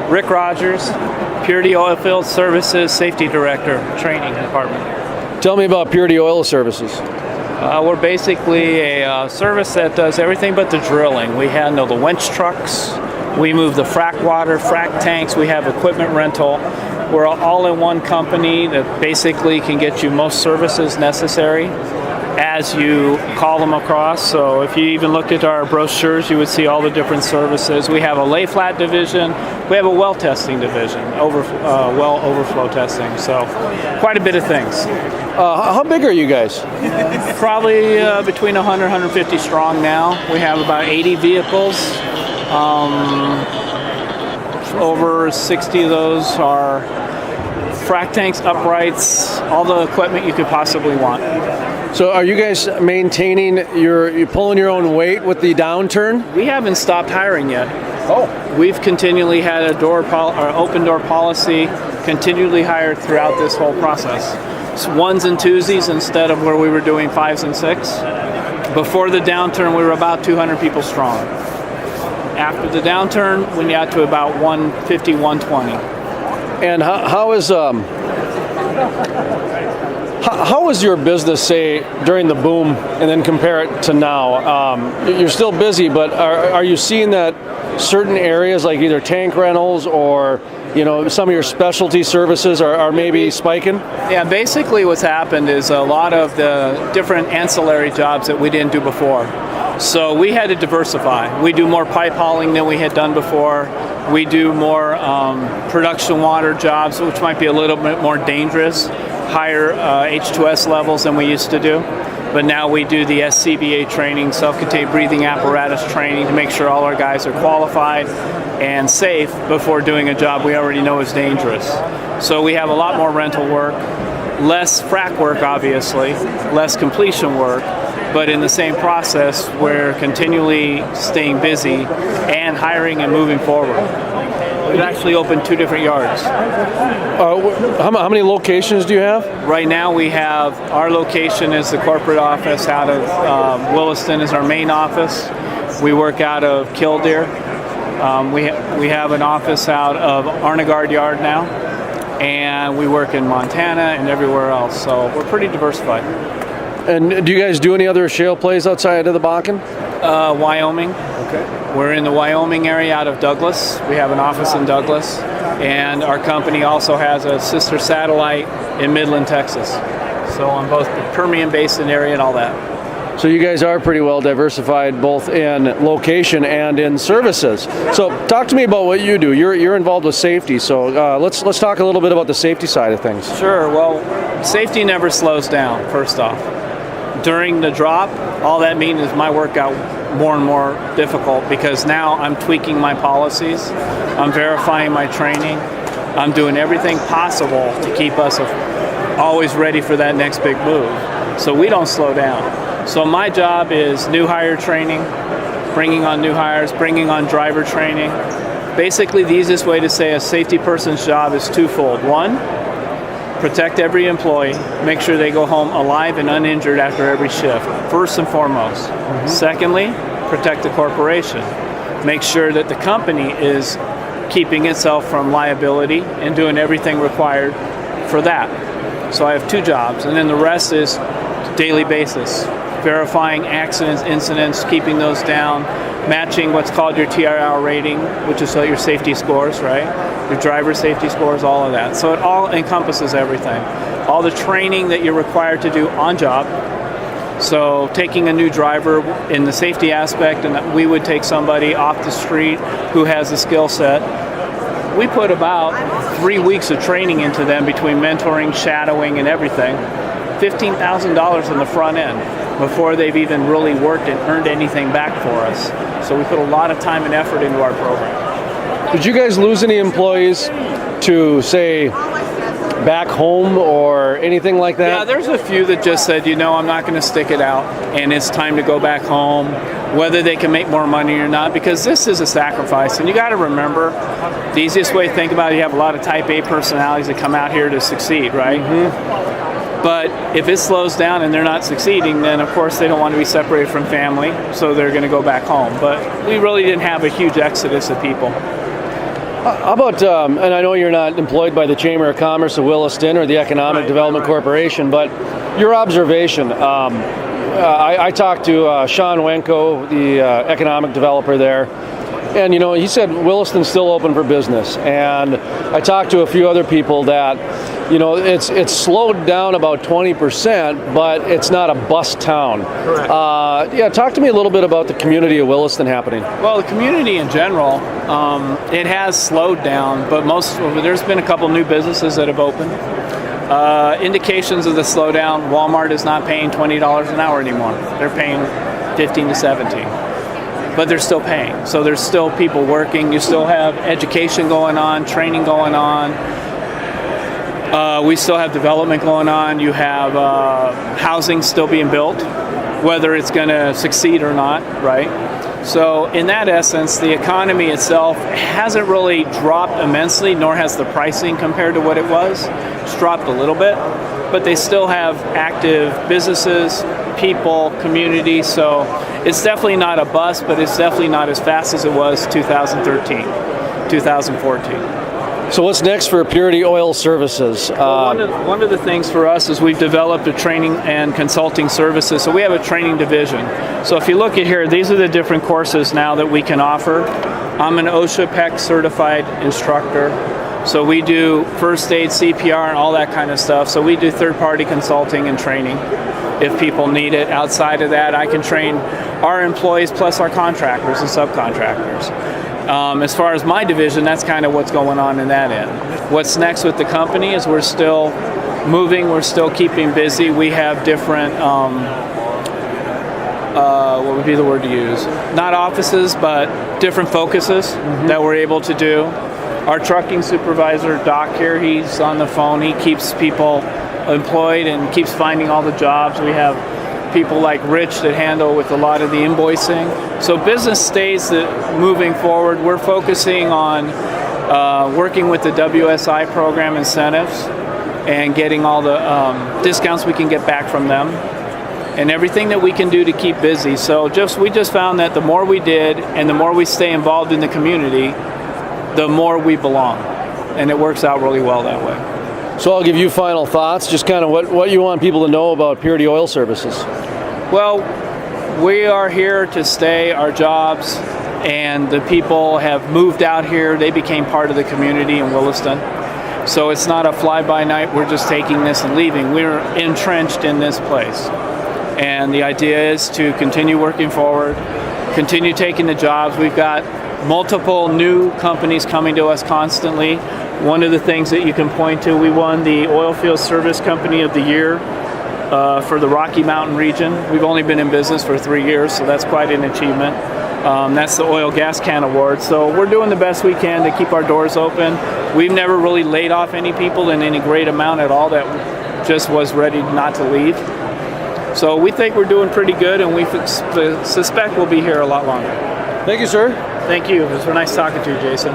Rick Rogers, Purity Oilfield Services Safety Director, Training Department. Tell me about Purity Oil Services. We're basically a service that does everything but the drilling. We handle the winch trucks, we move the frac water, frac tanks, we have equipment rental. We're an all-in-one company that basically can get you most services necessary as you call them across. So if you even looked at our brochures, you would see all the different services. We have a lay flat division. We have a well testing division, well overflow testing. So quite a bit of things. How big are you guys? Probably between 100 150 strong now. We have about 80 vehicles. Over 60 of those are frac tanks, uprights, all the equipment you could possibly want. So are you guys maintaining you're pulling your own weight with the downturn? We haven't stopped hiring yet. Oh. We've continually had a open door policy, continually hired throughout this whole process. It's ones and twosies instead of where we were doing fives and six. Before the downturn, we were about 200 people strong. After the downturn, we got to about 150, 120. And how is your business, say, during the boom, and then compare it to now? You're still busy, but are you seeing that certain areas, like either tank rentals or some of your specialty services are maybe spiking? Yeah, basically what's happened is a lot of the different ancillary jobs that we didn't do before. So we had to diversify. We do more pipe hauling than we had done before. We do more production water jobs, which might be a little bit more dangerous, higher H2S levels than we used to do. But now we do the SCBA training, self-contained breathing apparatus training, to make sure all our guys are qualified and safe before doing a job we already know is dangerous. So we have a lot more rental work, less frac work obviously, less completion work, but in the same process we're continually staying busy and hiring and moving forward. We've actually opened 2 different yards. How many locations do you have? Right now we have, our location is the corporate office out of Williston is our main office. We work out of Killdeer. We have an office out of Arnegard Yard now, and we work in Montana and everywhere else. So we're pretty diversified. And do you guys do any other shale plays outside of the Bakken? Wyoming. Okay. We're in the Wyoming area out of Douglas. We have an office in Douglas. And our company also has a sister satellite in Midland, Texas. So on both the Permian Basin area and all that. So you guys are pretty well diversified both in location and in services. So talk to me about what you do. You're involved with safety. So let's talk a little bit about the safety side of things. Sure. Well, safety never slows down, first off. During the drop, all that means is my work got more and more difficult because now I'm tweaking my policies, I'm verifying my training, I'm doing everything possible to keep us always ready for that next big move. So we don't slow down. So my job is new hire training, bringing on new hires, bringing on driver training. Basically, the easiest way to say a safety person's job is twofold. One, protect every employee, make sure they go home alive and uninjured after every shift, first and foremost. Mm-hmm. Secondly, protect the corporation. Make sure that the company is keeping itself from liability and doing everything required for that. So I have 2 jobs, and then the rest is daily basis. Verifying accidents, incidents, keeping those down, matching what's called your TRL rating, which is your safety scores, right? Your driver safety scores, all of that. So it all encompasses everything. All the training that you're required to do on job. So taking a new driver in the safety aspect, and we would take somebody off the street who has a skill set. We put about 3 weeks of training into them between mentoring, shadowing, and everything. $15,000 in the front end before they've even really worked and earned anything back for us. So we put a lot of time and effort into our program. Did you guys lose any employees to, say, back home or anything like that? Yeah, there's a few that just said, I'm not going to stick it out and it's time to go back home, whether they can make more money or not, because this is a sacrifice. And you got to remember, the easiest way to think about it, you have a lot of type A personalities that come out here to succeed, right? Mm-hmm. But if it slows down and they're not succeeding, then of course they don't want to be separated from family, so they're going to go back home. But we really didn't have a huge exodus of people. How about, and I know you're not employed by the Chamber of Commerce of Williston or the Economic Development Corporation, but your observation. I talked to Sean Wenko, the economic developer there, and he said Williston's still open for business. And I talked to a few other people that, it's slowed down about 20%, but it's not a bust town. Correct. Talk to me a little bit about the community of Williston happening. Well, the community in general, it has slowed down, but there's been a couple new businesses that have opened. Indications of the slowdown: Walmart is not paying $20 an hour anymore. They're paying $15 to $17, but they're still paying. So there's still people working. You still have education going on, training going on. We still have development going on. You have housing still being built, whether it's going to succeed or not, right? So in that essence, the economy itself hasn't really dropped immensely, nor has the pricing compared to what it was. It's dropped a little bit, but they still have active businesses, people, community. So it's definitely not a bust, but it's definitely not as fast as it was 2013, 2014. So what's next for Purity Oil Services? One of the things for us is we've developed a training and consulting services. So we have a training division. So if you look at here, these are the different courses now that we can offer. I'm an OSHA PEC certified instructor. So we do first aid, CPR, and all that kind of stuff. So we do third-party consulting and training if people need it. Outside of that, I can train our employees plus our contractors and subcontractors. As far as my division, that's kind of what's going on in that end. What's next with the company is we're still moving, we're still keeping busy. We have different, what would be the word to use? Not offices, but different focuses that we're able to do. Our trucking supervisor, Doc here, he's on the phone. He keeps people employed and keeps finding all the jobs. We have people like Rich that handle with a lot of the invoicing. So business stays moving forward. We're focusing on working with the WSI program incentives and getting all the discounts we can get back from them and everything that we can do to keep busy. So we just found that the more we did and the more we stay involved in the community, the more we belong. And it works out really well that way. So I'll give you final thoughts, just kind of what you want people to know about Purity Oil Services. Well, we are here to stay, our jobs, and the people have moved out here. They became part of the community in Williston. So it's not a fly-by-night, we're just taking this and leaving. We're entrenched in this place. And the idea is to continue working forward, continue taking the jobs. We've got multiple new companies coming to us constantly. One of the things that you can point to, we won the Oilfield Service Company of the Year for the Rocky Mountain region. We've only been in business for 3 years, so that's quite an achievement. That's the Oil Gas Can Award. So we're doing the best we can to keep our doors open. We've never really laid off any people in any great amount at all that just was ready not to leave. So we think we're doing pretty good, and we suspect we'll be here a lot longer. Thank you, sir. Thank you. It was nice talking to you, Jason.